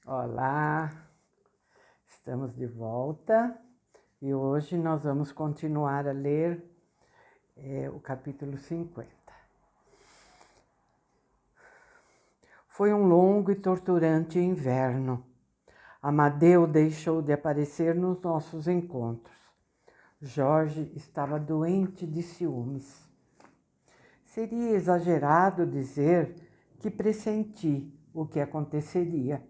Olá, estamos de volta e hoje nós vamos continuar a ler o capítulo 50. Foi um longo e torturante inverno. Amadeu deixou de aparecer nos nossos encontros. Jorge estava doente de ciúmes. Seria exagerado dizer que pressenti o que aconteceria.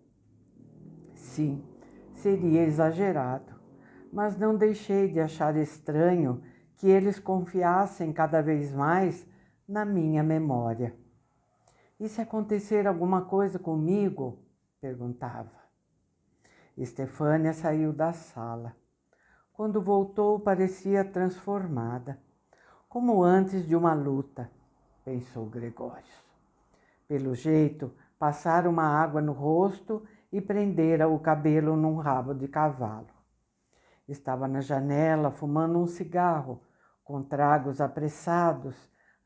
Sim, seria exagerado, mas não deixei de achar estranho que eles confiassem cada vez mais na minha memória. E se acontecer alguma coisa comigo? Perguntava. Estefânia saiu da sala. Quando voltou, parecia transformada, como antes de uma luta, pensou Gregório. Pelo jeito, passara uma água no rosto e prendera o cabelo num rabo de cavalo. Estava na janela fumando um cigarro, com tragos apressados,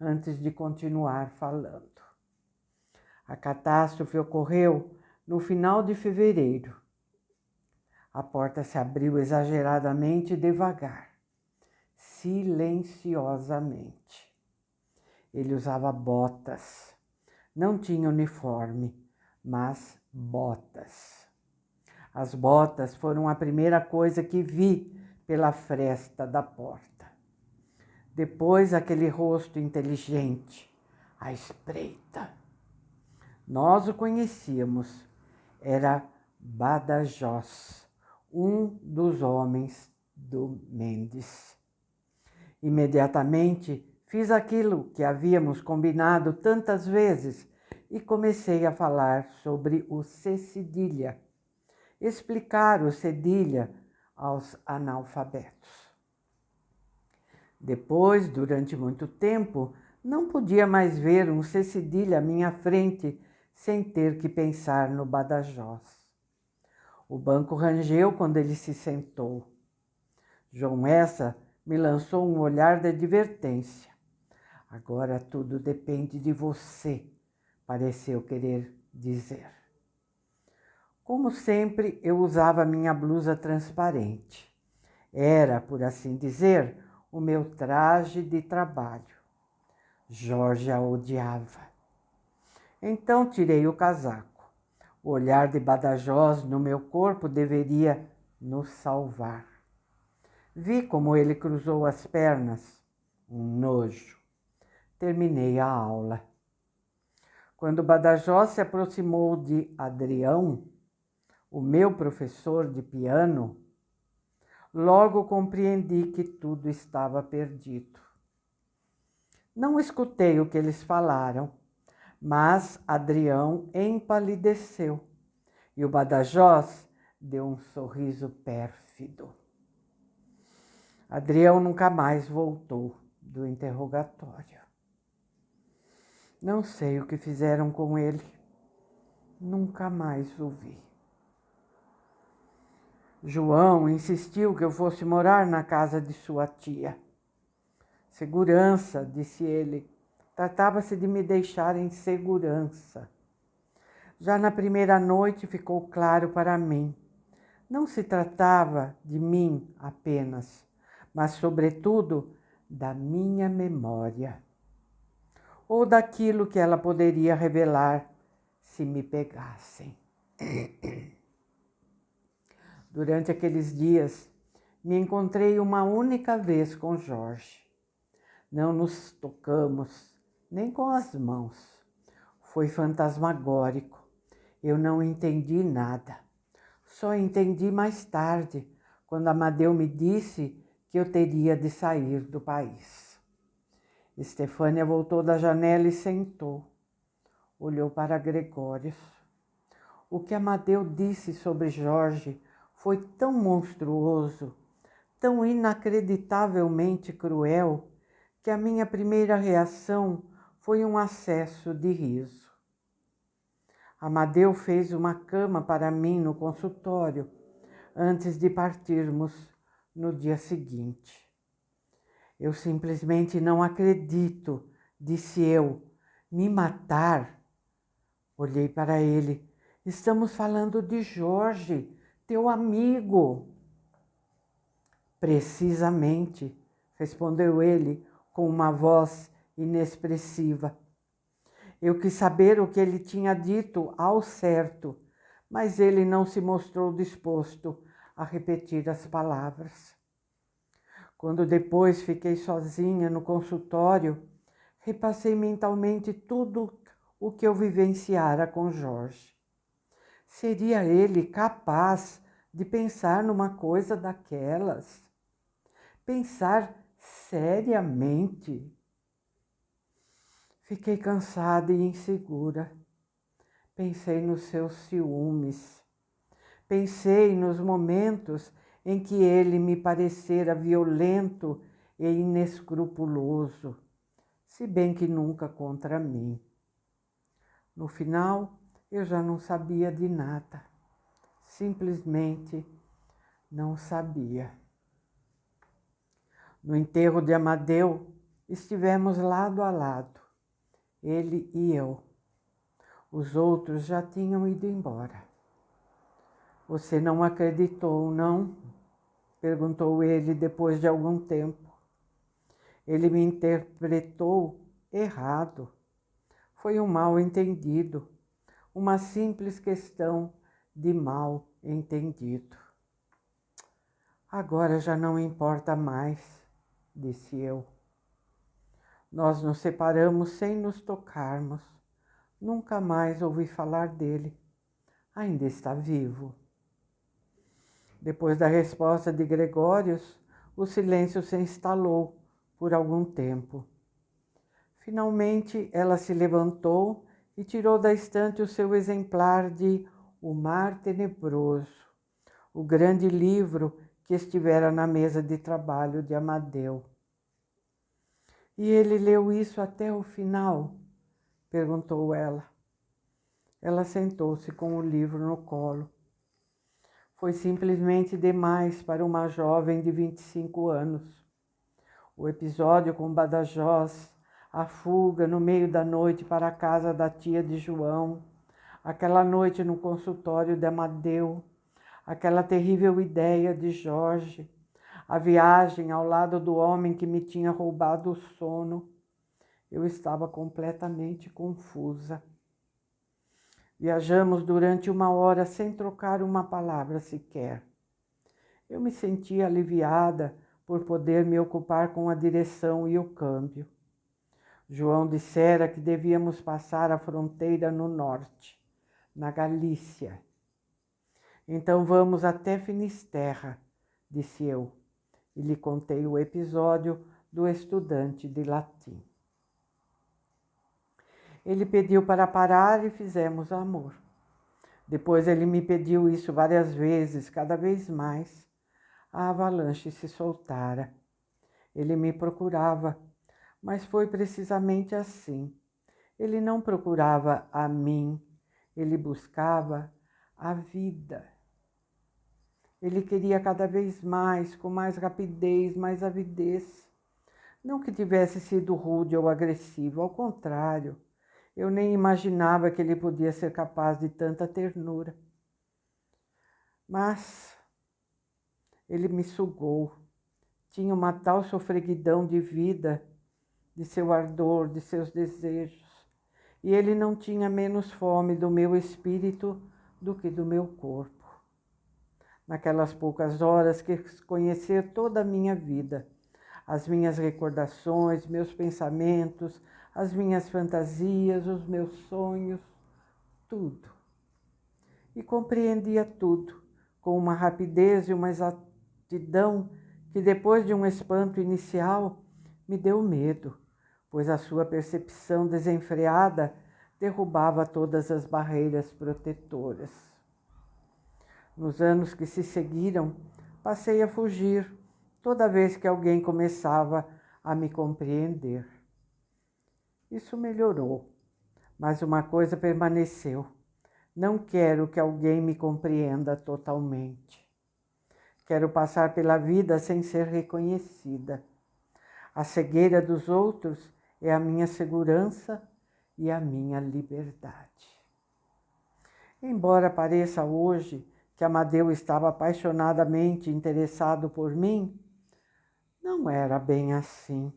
antes de continuar falando. A catástrofe ocorreu no final de fevereiro. A porta se abriu exageradamente devagar, silenciosamente. Ele usava botas. Não tinha uniforme, mas botas. As botas foram a primeira coisa que vi pela fresta da porta. Depois aquele rosto inteligente, à espreita. Nós o conhecíamos. Era Badajoz, um dos homens do Mendes. Imediatamente fiz aquilo que havíamos combinado tantas vezes e comecei a falar sobre o C cedilha, explicar o cedilha aos analfabetos. Depois, durante muito tempo, não podia mais ver um C cedilha à minha frente sem ter que pensar no Badajoz. O banco rangeu quando ele se sentou. João Essa me lançou um olhar de advertência. Agora tudo depende de você, pareceu querer dizer. Como sempre, eu usava minha blusa transparente. Era, por assim dizer, o meu traje de trabalho. Jorge a odiava. Então tirei o casaco. O olhar de Badajoz no meu corpo deveria nos salvar. Vi como ele cruzou as pernas. Um nojo. Terminei a aula. Quando Badajoz se aproximou de Adrião, o meu professor de piano, logo compreendi que tudo estava perdido. Não escutei o que eles falaram, mas Adrião empalideceu e o Badajoz deu um sorriso pérfido. Adrião nunca mais voltou do interrogatório. Não sei o que fizeram com ele. Nunca mais o vi. João insistiu que eu fosse morar na casa de sua tia. Segurança, disse ele. Tratava-se de me deixar em segurança. Já na primeira noite ficou claro para mim. Não se tratava de mim apenas, mas, sobretudo, da minha memória. Ou daquilo que ela poderia revelar se me pegassem. Durante aqueles dias, me encontrei uma única vez com Jorge. Não nos tocamos, nem com as mãos. Foi fantasmagórico. Eu não entendi nada. Só entendi mais tarde, quando Amadeu me disse que eu teria de sair do país. Estefânia voltou da janela e sentou. Olhou para Gregório. O que Amadeu disse sobre Jorge foi tão monstruoso, tão inacreditavelmente cruel, que a minha primeira reação foi um acesso de riso. Amadeu fez uma cama para mim no consultório, antes de partirmos no dia seguinte. Eu simplesmente não acredito, disse eu. Me matar? Olhei para ele. Estamos falando de Jorge, teu amigo. Precisamente, respondeu ele com uma voz inexpressiva. Eu quis saber o que ele tinha dito ao certo, mas ele não se mostrou disposto a repetir as palavras. Quando depois fiquei sozinha no consultório, repassei mentalmente tudo o que eu vivenciara com Jorge. Seria ele capaz de pensar numa coisa daquelas? Pensar seriamente? Fiquei cansada e insegura. Pensei nos seus ciúmes. Pensei nos momentos em que ele me parecera violento e inescrupuloso, se bem que nunca contra mim. No final, eu já não sabia de nada. Simplesmente não sabia. No enterro de Amadeu, estivemos lado a lado, ele e eu. Os outros já tinham ido embora. Você não acreditou, não? Perguntou ele depois de algum tempo. Ele me interpretou errado. Foi um mal-entendido, uma simples questão de mal-entendido. Agora já não importa mais, disse eu. Nós nos separamos sem nos tocarmos. Nunca mais ouvi falar dele. Ainda está vivo. Depois da resposta de Gregórios, o silêncio se instalou por algum tempo. Finalmente, ela se levantou e tirou da estante o seu exemplar de O Mar Tenebroso, o grande livro que estivera na mesa de trabalho de Amadeu. E ele leu isso até o final? Perguntou ela. Ela sentou-se com o livro no colo. Foi simplesmente demais para uma jovem de 25 anos. O episódio com Badajoz, a fuga no meio da noite para a casa da tia de João, aquela noite no consultório de Amadeu, aquela terrível ideia de Jorge, a viagem ao lado do homem que me tinha roubado o sono. Eu estava completamente confusa. Viajamos durante 1 hora sem trocar uma palavra sequer. Eu me sentia aliviada por poder me ocupar com a direção e o câmbio. João dissera que devíamos passar a fronteira no norte, na Galícia. Então vamos até Finisterra, disse eu, e lhe contei o episódio do estudante de latim. Ele pediu para parar e fizemos amor. Depois ele me pediu isso várias vezes, cada vez mais. A avalanche se soltara. Ele me procurava, mas foi precisamente assim. Ele não procurava a mim, ele buscava a vida. Ele queria cada vez mais, com mais rapidez, mais avidez. Não que tivesse sido rude ou agressivo, ao contrário. Eu nem imaginava que ele podia ser capaz de tanta ternura. Mas ele me sugou. Tinha uma tal sofreguidão de vida, de seu ardor, de seus desejos. E ele não tinha menos fome do meu espírito do que do meu corpo. Naquelas poucas horas quis conhecer toda a minha vida, as minhas recordações, meus pensamentos, as minhas fantasias, os meus sonhos, tudo. E compreendia tudo, com uma rapidez e uma exatidão que depois de um espanto inicial me deu medo, pois a sua percepção desenfreada derrubava todas as barreiras protetoras. Nos anos que se seguiram, passei a fugir toda vez que alguém começava a me compreender. Isso melhorou, mas uma coisa permaneceu. Não quero que alguém me compreenda totalmente. Quero passar pela vida sem ser reconhecida. A cegueira dos outros é a minha segurança e a minha liberdade. Embora pareça hoje que Amadeu estava apaixonadamente interessado por mim, não era bem assim.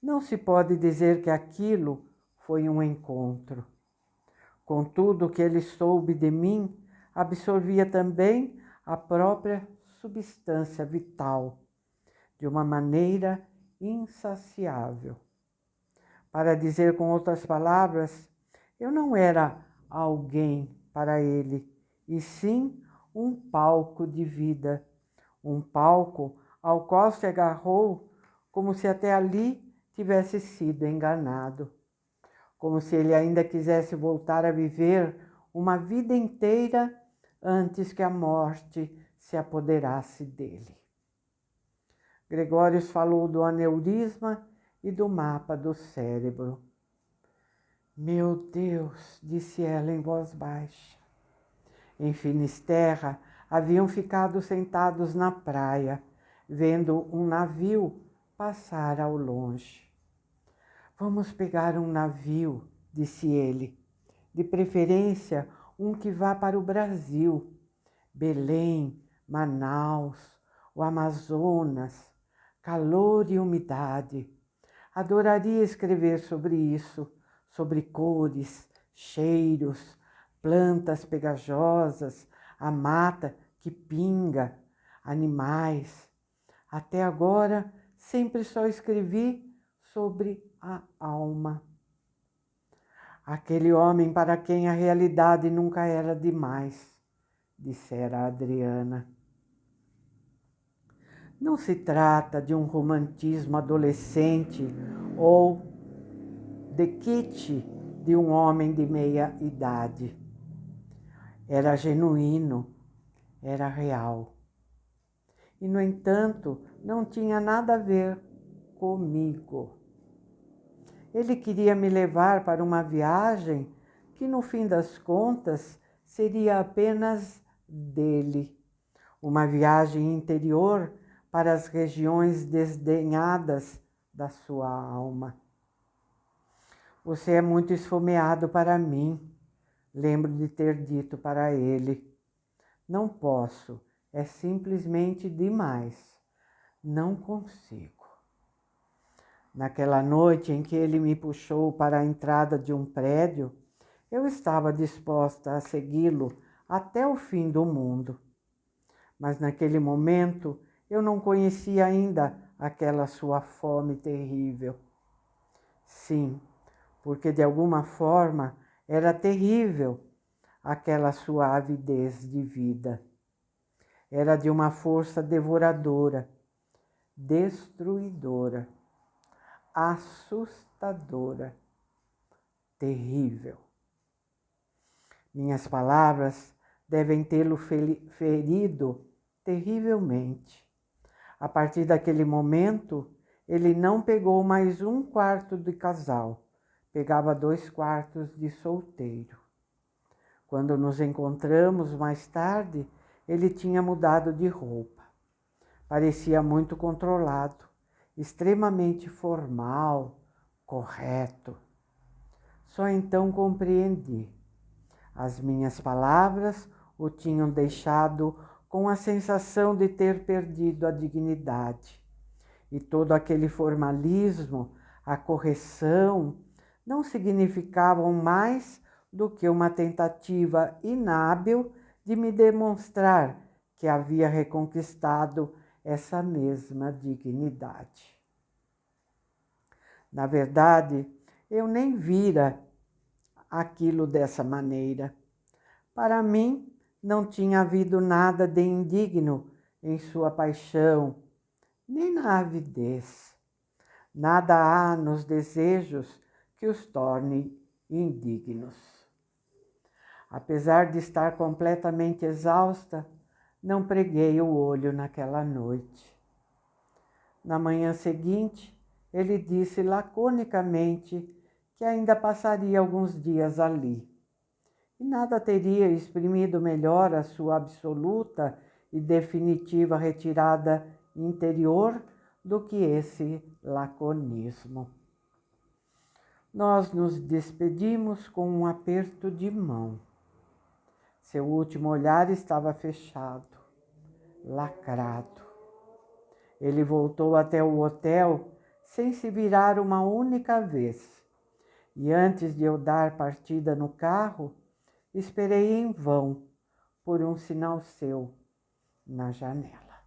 Não se pode dizer que aquilo foi um encontro. Contudo, o que ele soube de mim absorvia também a própria substância vital, de uma maneira insaciável. Para dizer com outras palavras, eu não era alguém para ele, e sim um palco de vida, um palco ao qual se agarrou como se até ali tivesse sido enganado, como se ele ainda quisesse voltar a viver uma vida inteira antes que a morte se apoderasse dele. Gregórios falou do aneurisma e do mapa do cérebro. Meu Deus, disse ela em voz baixa. Em Finisterra, haviam ficado sentados na praia, vendo um navio passar ao longe. Vamos pegar um navio, disse ele, de preferência um que vá para o Brasil, Belém, Manaus, o Amazonas, calor e umidade. Adoraria escrever sobre isso, sobre cores, cheiros, plantas pegajosas, a mata que pinga, animais. Até agora, sempre só escrevi sobre a alma. Aquele homem para quem a realidade nunca era demais, dissera Adriana. Não se trata de um romantismo adolescente ou de kitsch de um homem de meia idade. Era genuíno, era real. E, no entanto, não tinha nada a ver comigo. Ele queria me levar para uma viagem que, no fim das contas, seria apenas dele. Uma viagem interior para as regiões desdenhadas da sua alma. Você é muito esfomeado para mim, lembro de ter dito para ele. Não posso, é simplesmente demais. Não consigo. Naquela noite em que ele me puxou para a entrada de um prédio, eu estava disposta a segui-lo até o fim do mundo. Mas naquele momento eu não conhecia ainda aquela sua fome terrível. Sim, porque de alguma forma era terrível aquela sua avidez de vida. Era de uma força devoradora, destruidora, assustadora, terrível. Minhas palavras devem tê-lo ferido terrivelmente. A partir daquele momento, ele não pegou mais um quarto de casal, pegava 2 quartos de solteiro. Quando nos encontramos mais tarde, ele tinha mudado de roupa. Parecia muito controlado, extremamente formal, correto. Só então compreendi. As minhas palavras o tinham deixado com a sensação de ter perdido a dignidade. E todo aquele formalismo, a correção, não significavam mais do que uma tentativa inábil de me demonstrar que havia reconquistado essa mesma dignidade. Na verdade, eu nem vira aquilo dessa maneira. Para mim, não tinha havido nada de indigno em sua paixão, nem na avidez. Nada há nos desejos que os torne indignos. Apesar de estar completamente exausta, não preguei o olho naquela noite. Na manhã seguinte, ele disse laconicamente que ainda passaria alguns dias ali. E nada teria exprimido melhor a sua absoluta e definitiva retirada interior do que esse laconismo. Nós nos despedimos com um aperto de mão. Seu último olhar estava fechado, lacrado. Ele voltou até o hotel sem se virar uma única vez. E antes de eu dar partida no carro, esperei em vão por um sinal seu na janela.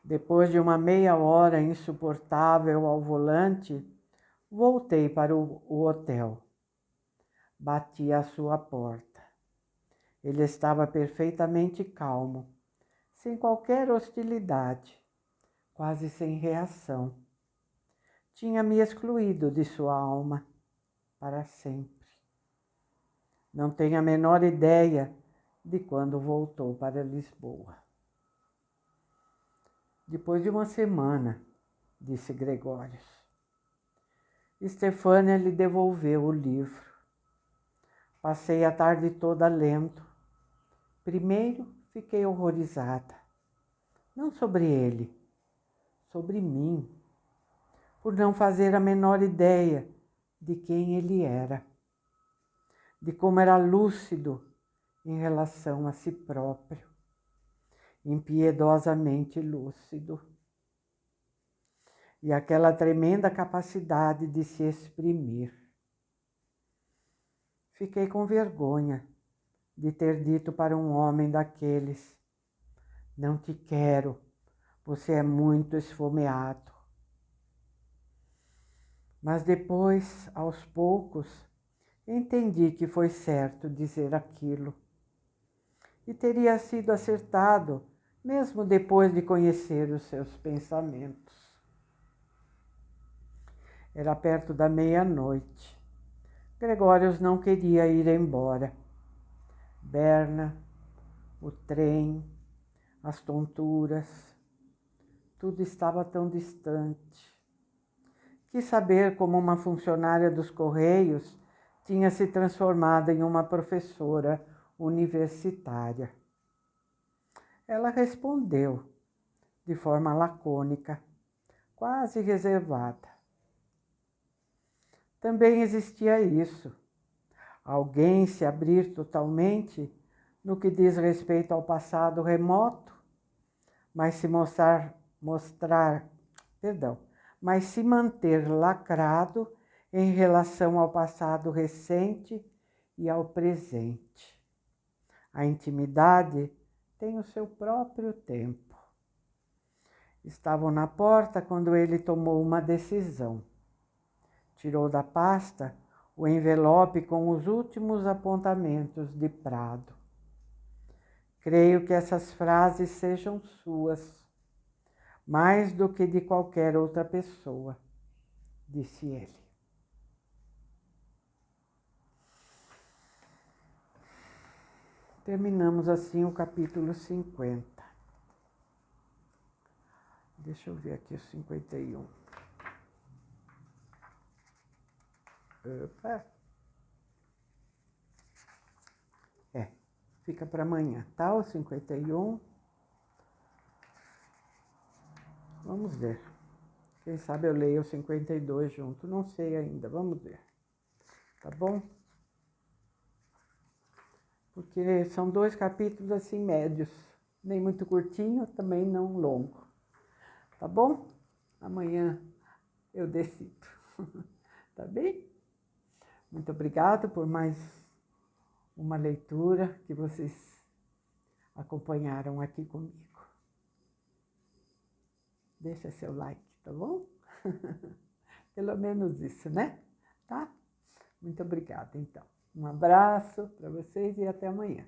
Depois de uma meia hora insuportável ao volante, voltei para o hotel. Bati à sua porta. Ele estava perfeitamente calmo, sem qualquer hostilidade, quase sem reação. Tinha me excluído de sua alma para sempre. Não tenho a menor ideia de quando voltou para Lisboa. Depois de uma semana, disse Gregórios. Estefânia lhe devolveu o livro. Passei a tarde toda lendo. Primeiro fiquei horrorizada. Não sobre ele, sobre mim, por não fazer a menor ideia de quem ele era, de como era lúcido em relação a si próprio, impiedosamente lúcido. E aquela tremenda capacidade de se exprimir. Fiquei com vergonha de ter dito para um homem daqueles: não te quero, você é muito esfomeado. Mas depois, aos poucos, entendi que foi certo dizer aquilo. E teria sido acertado, mesmo depois de conhecer os seus pensamentos. Era perto da meia-noite. Gregórios não queria ir embora. Berna, o trem, as tonturas, tudo estava tão distante. Quis saber como uma funcionária dos Correios tinha se transformado em uma professora universitária. Ela respondeu de forma lacônica, quase reservada. Também existia isso. Alguém se abrir totalmente no que diz respeito ao passado remoto, mas mas se manter lacrado em relação ao passado recente e ao presente. A intimidade tem o seu próprio tempo. Estavam na porta quando ele tomou uma decisão. Tirou da pasta o envelope com os últimos apontamentos de Prado. Creio que essas frases sejam suas, mais do que de qualquer outra pessoa, disse ele. Terminamos assim o capítulo 50. Deixa eu ver aqui o 51. Opa! Fica para amanhã, tá? O 51. Vamos ver. Quem sabe eu leio o 52 junto. Não sei ainda, vamos ver. Tá bom? Porque são 2 capítulos assim médios. Nem muito curtinho, também não longo. Tá bom? Amanhã eu decido. Tá bem? Muito obrigada por mais uma leitura que vocês acompanharam aqui comigo. Deixa seu like, tá bom? Pelo menos isso, né? Tá? Muito obrigada, então. Um abraço para vocês e até amanhã.